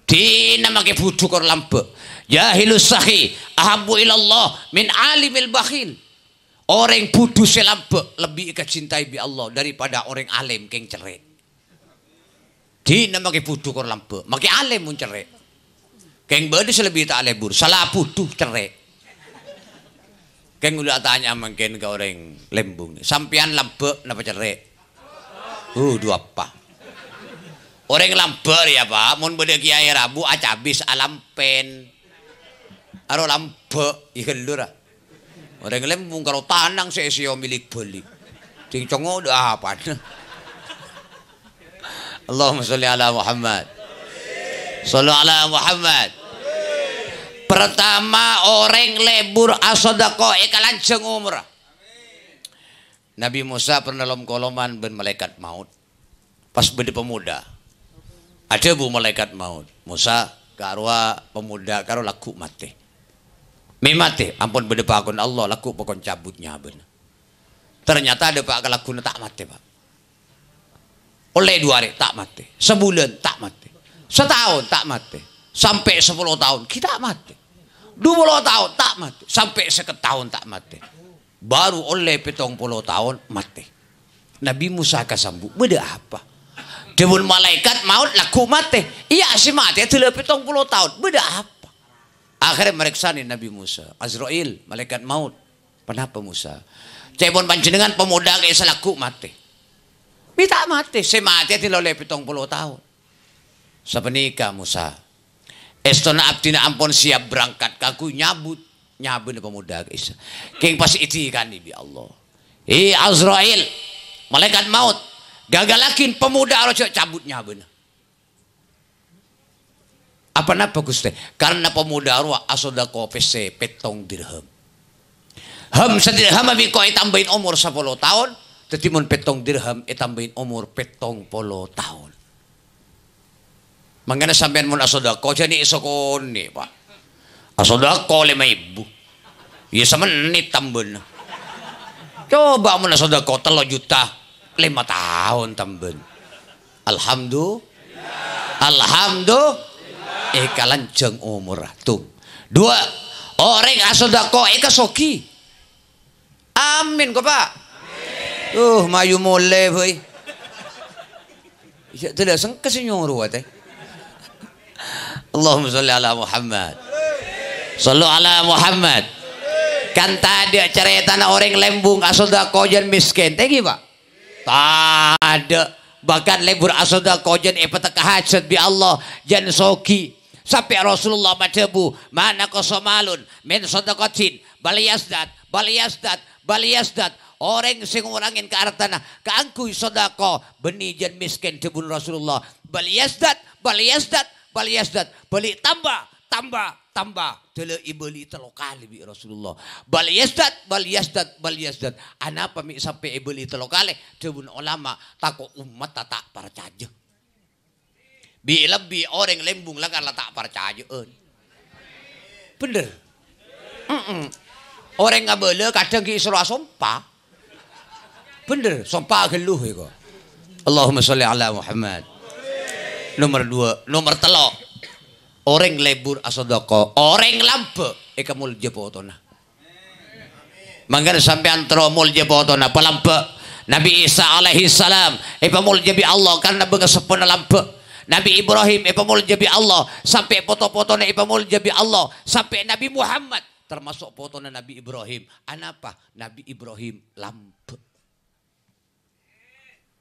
Dina make budu kor lambe. Jahilus sahi ahabu ilallah min alimil bakhil. Orang budu selambe lebih kecintai bi Allah daripada orang alim keng cerek. Dina make budu kor lambe, make alim mun cerek. Keng bade selebih tak lebur, salah budu cerek. Keng ulah tanya mungkin ke orang lembung. Sampian lambe napa cerek? Dua apa? Orang lamber ya Pak, mun bade kiai Rabu acabis alampen. Aro lambe ikelura. Orang lembung kalau tanang sesio milik beli. Cing congo udah apa? Allahumma sholli ala Muhammad. Shallu ala Muhammad. Pertama orang lebur asodako ekalanjeng umrah. Nabi Musa pernah dalam koloman ben malaikat maut. Pas bede pemuda. Ada bu malaikat maut. Musa karwa pemuda karo laku mati. Mimate ampun bede pakon Allah laku pokon cabutnya ben. Ternyata ada pak lakuna tak mati Pak. Oleh 2 hari tak mati. Sebulan tak mati. Setahun tak mati. Sampai 10 tahun kita mati. 20 tahun tak mati. Sampai 1 tahun tak mati. Baru oleh 70 tahun mati. Nabi Musa kasambu. Beda apa? Demun malaikat maut laku mati. Iya si mati itu 70 tahun. Beda apa? Akhirnya mereka nih Nabi Musa. Azrail malaikat maut. Kenapa Musa? Cepon panjenengan pemuda kayak selaku mati. Minta mati. Si mati itu oleh 70 tahun. Sepenika Musa. Estona abdina ampun siap berangkat kaku nyabut pemuda guys. Keng pas itu kan bi Allah. Azrail malaikat maut gagalakin pemuda rojo cabutnya bener. Apa napa Gusti? Karena pemuda arwah asodako pese petong dirham. Sedirham abi ko itambahin umur 10 tahun, tetimun petong dirham itambahin umur petong polo tahun. Mangana sampean mun asodako jadi isokoni Pak. Asodako 5.000. Ya semenit tamben. Coba mun asodako 3 juta 5 tahun tamben. Alhamdulillah. Kalanjeng umur tung. 2 orang asodako soki. Amin kok Pak. Mayu mole boy. Ya tidak sengke senyuru teh. Allahumma sholli ala Muhammad. Sallu ala Muhammad. Kan tadi cerita orang lembung asodako jan miskin. Teh Pak. Tak ada. Bahkan lebur asodako jan epataka hajat bi Allah jan soki. Sampai Rasulullah madebu mana kosomalun min sodakotin baliyasdat orang sing ngurangin ke hartana keangkui sodako benih jan miskin debun Rasulullah baliyasdat beli tambah tele ibeli telo kali bi Rasulullah baliyasdat anapa mi sampai ibeli telo kali debun ulama tako umat tak percaya. Lebih orang lembung lah karena tak percaya. Bener. Orang nggak boleh kadang kisah sumpah. Bener, sumpah geluh ya kok. Allahumma sholli ala Muhammad. Nomor 3. Orang lebur asodako, orang lampe kamul jepotona. Mangga sampean tromol jepotona pelampe. Nabi Isa alaihi salam pamul jabi Allah karena bengesepona lampe. Nabi Ibrahim pamul jabi Allah sampai foto-fotona pamul jabi Allah sampai Nabi Muhammad termasuk fotona Nabi Ibrahim. Anapa? Nabi Ibrahim lampe.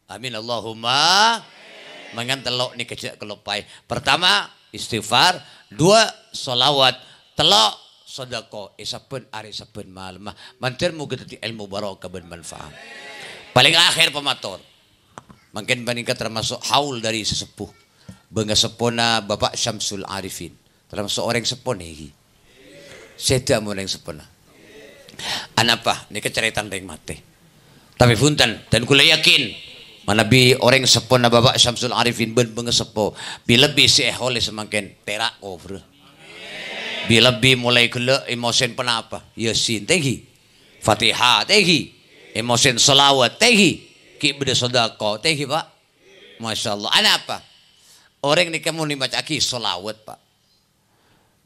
Amin Allahumma. Mangan telok ni kecek kelopai. Pertama istighfar, 2 solawat, 3 sodako. Saben hari saben malam. Mantir muga dadi ilmu barokah ben manfaat. Paling akhir pematur. Mungkin baningkat termasuk haul dari sesepuh. Bangga sepona Bapak Syamsul Arifin. Termasuk orang sepona ini. Seda mo orang sepona. Anapa? Ini keceritaan yang mati. Tapi punten dan kula yakin manabi orang sepona Bapak Syamsul Arifin bangga sepo. Bila bisi oleh semakin terak over. Bila bi mulai kula emosen penapa? Yasin tehi. Fatihah tehi. Emosen salawat tehi. Ki beda sedekah tehi Pak. Masya Allah. Anapa? Orang ni kamu ni baca aki solawat Pak.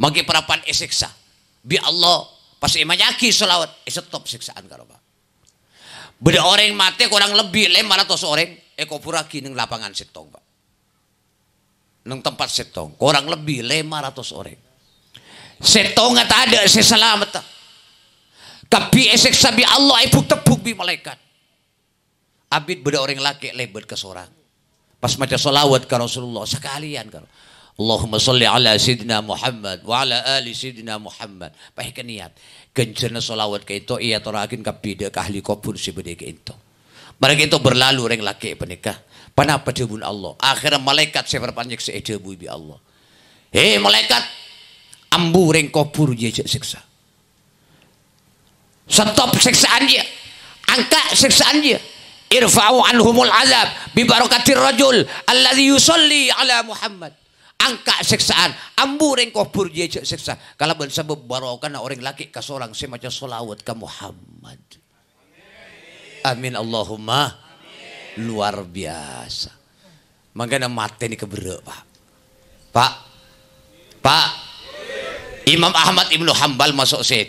Magi perapan esiksa. Bi Allah pas imajaki solawat stop siksaan karo Pak. Beda orang mati kurang lebih 500 orang ekopuraki neng lapangan setong Pak. Neng tempat setong kurang lebih 500 orang. Setong nggak ada seselamat. Tapi esiksa bi Allah ibu tepuk bi malaikat. Abid beda orang laki lebat ke sorang. Pas maca solawat ke Rasulullah sekalian kan. Allahumma sholli ala Sayyidina Muhammad wa ala ali Sayyidina Muhammad. Pakai niat. Kencerna solawat ke itu ia torakin kapida ke ahli kubur si bede ke itu. Mereka itu berlalu orang laki penikah. Panapa debun Allah. Akhirnya malaikat seperpanjak seedebu bi Allah. Hei malaikat ambu orang kubur jejak siksa. Stop siksaan dia. Angkat siksaan dia. Irfa'u anhumul azab bi barakatir rajul alladzi yusolli ala Muhammad. Angka siksaan ambu reng kubur jejak siksa kalau bersebab barokah orang laki ka seorang semaca solawat ka Muhammad. Amin Allahumma. Luar biasa. Mangkana mate ni keberek Pak. Pak. Imam Ahmad Ibnu Hanbal masuk saya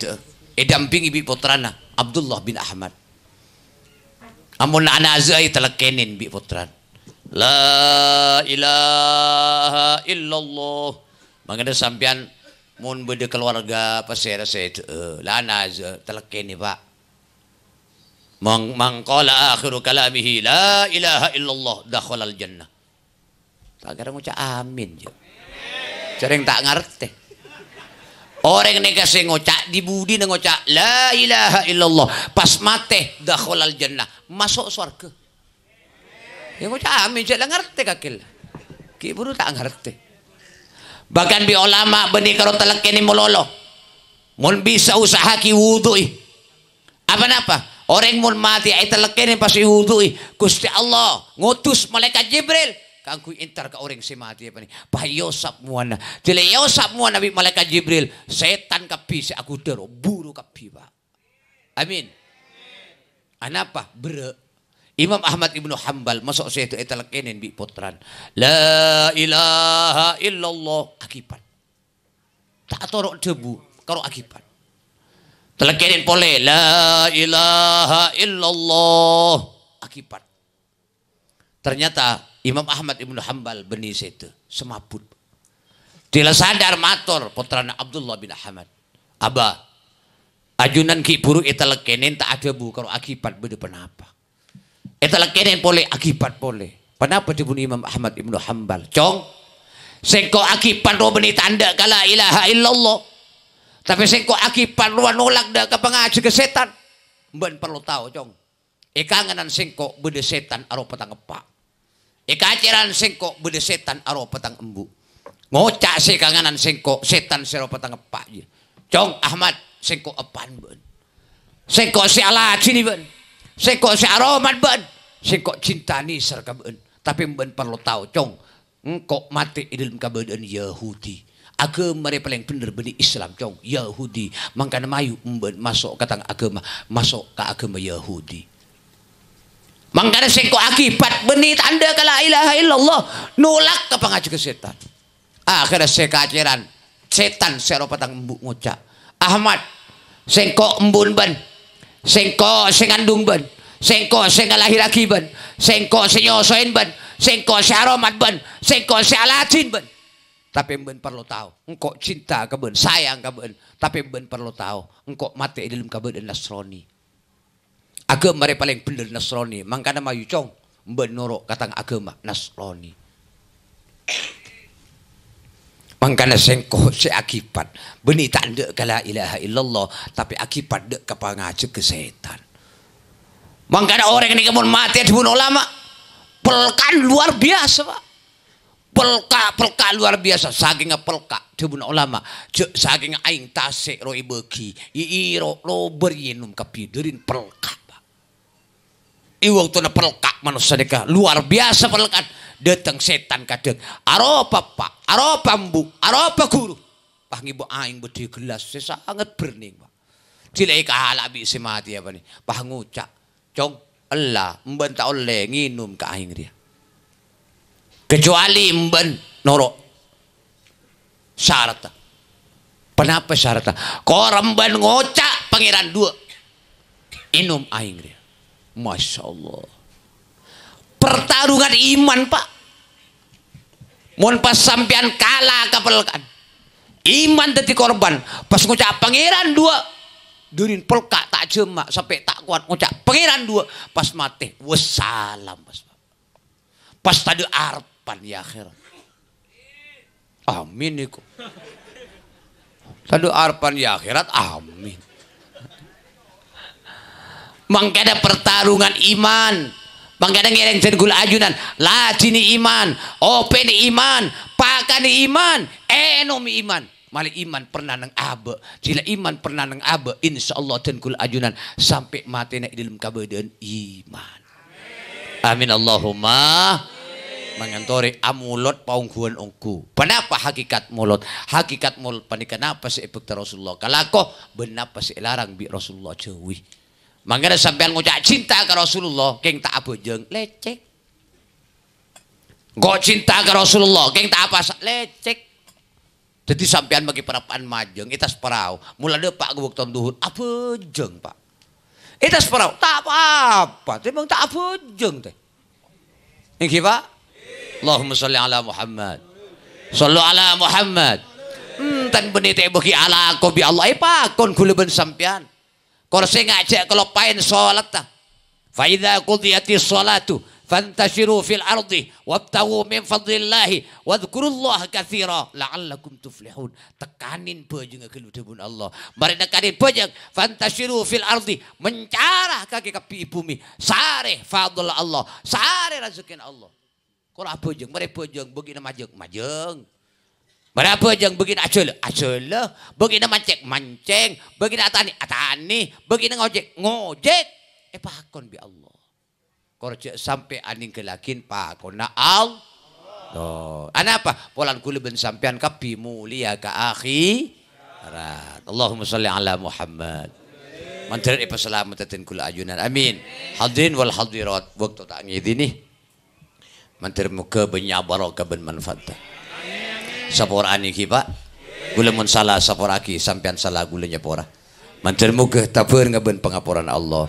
dampingi bi putrana Abdullah bin Ahmad. Amun anazai telekenin bi putran. La ilaha illallah. Mangada sampean mun bede keluarga pasera saya la anaz telekeni Pak. Mangqala akhiru kalamihi la ilaha illallah dakhalal jannah. Tak kira ngucap amin je. Cereng tak ngerti. Orang ni kasih ngocak di budi nang ngocak la ilaha illallah pas mate dakhalal jannah masuk surga. Ya ngocak amin cek ngerti kakil. Ki buru tak ngerti. Bahkan bi ulama benih karo telekeni mololo. Mun bisa usaha ki wudhu. Apa-apa? Orang mun mati ay telekeni pas wudhu. Gusti Allah ngutus malaikat Jibril kanggo intar ka orang si mati apa ni. Pahayosap muana. Dile yosap muana bi malaikat Jibril. Setan kapi si aku dero buru kapi Pak. Amin. Anapa? Imam Ahmad Ibnu Hambal masuk saya itu etalakinin bi potran. La ilaha illallah akibat. Tak torok debu karo akibat. Telakinin pole la ilaha illallah akibat. Ternyata Imam Ahmad Ibnu Hambal benih itu semaput. Tidak sadar mator potran Abdullah bin Ahmad. Aba ajunan ki buru etalakinin tak ada bu karo akibat beda penapa. Etalakinin pole akibat pole. Kenapa dibunuh Imam Ahmad Ibnu Hambal? Cong, sengko akibat ro beni tanda kala ilaha illallah. Tapi sengko akibat ro nolak dah ke pengaji ke setan. Ben perlu tahu cong. Ikanganan sengko bede setan aro petang epak. Ikaciran sengko bede setan aro petang embu. Ngocak sekanganan sengko setan sero petang epak. Cong Ahmad sengko epan ben. Sengko si ala sini ben. Sengko si aromat ben. Sengko cinta ni serka ben. Tapi ben perlu tahu cong. Engkau mati di dalam keadaan Yahudi. Agama mereka paling benar benih Islam cong. Yahudi. Makanya mayu ben masuk ke tang agama. Masuk ke agama Yahudi. Makanya sengko akibat benih tanda kala ilaha illallah. Nolak ke pengaji ke setan. Akhirnya sekaciran. Setan seropatang embuk ngocak. Ahmad. Sengko embun ben. Sengko sengandung ben. Sengko sengalahir lagi ben. Sengko senyosoin ben. Sengko searomat ben. Sengko sealatin ben. Tapi ben perlu tahu. Engkau cinta ke ben. Sayang ke ben. Tapi ben perlu tahu. Engkau mati dalam keadaan Nasrani. Agama mereka paling benar Nasrani. Makanya mayu cong. Ben norok katang agama Nasrani. Makanya sengko seakibat. Benih tanda kala ilaha illallah. Tapi akibat dek kepangaji ke setan. Makanya orang ini kemun mati dibunuh ulama. Pelkan luar biasa Pak. Pelka luar biasa. Saking pelka dibunuh ulama. Saking aing tasik roi beki. Iro lo berinum kapiderin pelka Pak. Iwang tu na pelka manusia deka. Luar biasa pelkan. Datang setan kadang. Aropa Pak. Aropa mbu. Aropa guru. Pak ngibu aing bedi gelas. Saya sangat berning Pak. Cilai kahalabi si mati apa nih. Pak ngucak. Cong. Allah. Mben tak oleh nginum ke aing dia. Kecuali mben norok. Syarat. Kenapa syarat? Korang mben ngocak pangeran dua. Inum aing dia. Masya Allah. Pertarungan iman Pak. Mohon pas sampean kalah kapelkan. Iman tadi korban. Pas ngucap pangeran dua. Durin pelka tak jemak sampai tak kuat ngucap pangeran dua. Pas mati. Wassalam. Pas tadi arpan ya akhirat. Amin iku. Tadi arpan ya akhirat. Amin. Mangkada pertarungan iman. Mangkada ngereng jenggul ajunan. Lajini iman. Openi iman. Pakani iman. Enomi iman. Mali iman pernah nang abe. Jila iman pernah nang abe. Insya Allah jenggul ajunan. Sampai mati nak dalam keadaan iman. Amin Allahumma. Mengantori amulot paungguan ongku. Kenapa hakikat mulut? Hakikat mulut panik kenapa si ebek Rasulullah. Kalako benapa si larang bi Rasulullah jauhi. Makanya sampean ngucap cinta ke Rasulullah, keng tak apa jeng lecek. Kok cinta ke Rasulullah, keng tak apa lecek. Jadi sampean bagi perapaan majeng, itas perau. Mula depak gebuk tahun duhur, apa jeng Pak? Itas perau, tak apa-apa, tapi tak apa jeng teh. Ini Pak? Allahumma salli ala Muhammad. Sallu ala Muhammad. Tan benite bagi ala ko bi Allah Pak, kon kuleben sampean. Kalau saya ngajak kalau pain sholat ta. Fa idza qudiyatis sholatu fantashiru fil ardi wabtaghu min fadlillahi wadhkurullaha katsira la'allakum tuflihun. Tekanin beujeng keulu deun Allah. Bari tekanin beujeng fantashiru fil ardi, mencarah kaki kapi bumi. Sare fadl Allah, sare rezeki Allah. Kalau beujeng, bari beujeng begina majeng. Berapa jeng begini acel, begini mancing, begini atani, begini ngojek, pakon bi Allah. Kalau sampai aning kelakin pakona Allah. Apa? Polan kula ben sampean kapi mulia ka akhi. Allahumma salli ala Muhammad. Mantar pasalamatan kula ajunan. Amin. Hadirin wal hadirat, waktu tak ngidini. Mantar muka benyabaro ka ben manfaat. Sapora aniki pak, gula mun salah sapora aki sampean salah gulanya pora. Manter muka tabur ngaben pengapuran Allah.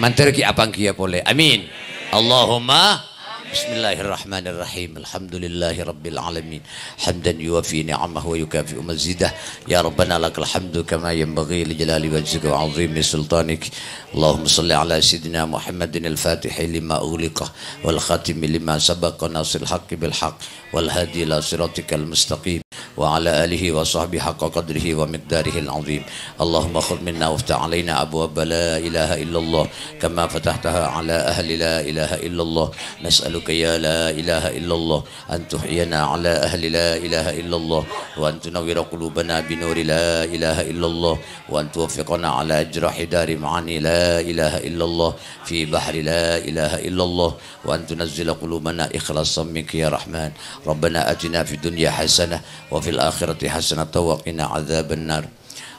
Manter ki apang kia boleh. Amin. Allahumma Bismillahirrahmanirrahim. Alhamdulillahi rabbil alamin. Hamdan yuwafi ni'amahu wa yukafi'u mazidah. Ya Rabbana lakal hamdu kama yanbaghi li jalali wajhika wa 'azimi sultanik. Allahumma salli ala sayyidina Muhammadin al-Fatihi lima ughliqa wal khatimi lima sabaqa nasil haqqi bil haqq wal hadi ila siratikal mustaqim wa ala alihi wa sahbihi haqqa qadrihi wa miqdarihi al-'azim. Allahumma khudh minna waftah alaina abwaaba la ilaha illallah kama fatahtaha ala ahli la ilaha illallah. Nas'aluka ya la ilaha illallah an tuhyina ala ahli la ilaha illallah wa an tunawwira qulubana bi nuri la ilaha illallah wa an tuwaffiqana ala ajrahi dari ma'ani la ilaha illallah fi bahri la ilaha illallah wa an tunazzila qulubana ikhlasan minka ya rahman. Rabbana atina fid dunya hasanah wa fil akhirati hasanah wa qina adzaban nar.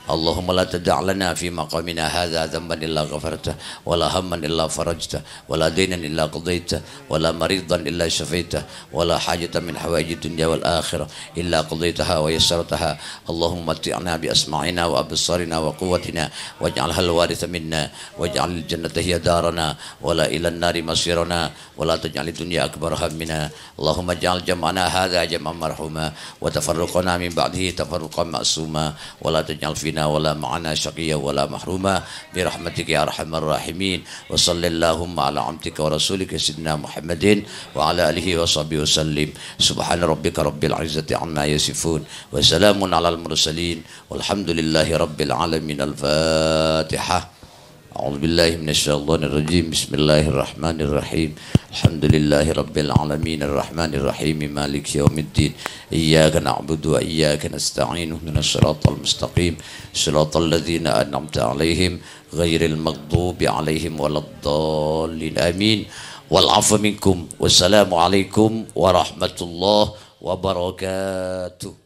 اللهم لا تدع لنا في مقامنا هذا ذنبا إلا غفرته ولا هما إلا فرجته ولا دينا إلا قضيته ولا مريضا إلا شفيته ولا حاجة من حوائج الدنيا والآخرة إلا قضيتها ويسرتها. اللهم متعنا بأسماعنا وأبصارنا وقوتنا واجعلها الوارث منا واجعل الجنة هي دارنا ولا إلى النار مصيرنا ولا تجعل الدنيا أكبر همنا. اللهم اجعل جمعنا هذا جمعا مرحوما وتفرقنا من بعده تفرقا معصوما ولا تجعل فينا ولا معنا شقيا ولا محروما برحمتك يا أرحم الراحمين. وصل اللهم على عبدك ورسولك سيدنا محمد وعلى آله وصحبه وسلم. سبحان ربك رب العزة عما يصفون وسلام على المرسلين والحمد لله رب العالمين. الفاتحة. أعوذ بالله من الشيطان الرجيم. بسم الله الرحمن الرحيم. الحمد لله رب العالمين الرحمن الرحيم مالك يوم الدين. إياك نعبد وإياك نستعين اهدنا الصراط المستقيم صراط الذين أنعمت عليهم غير المغضوب عليهم ولا الضالين آمين. والعفو منكم والسلام عليكم ورحمة الله وبركاته.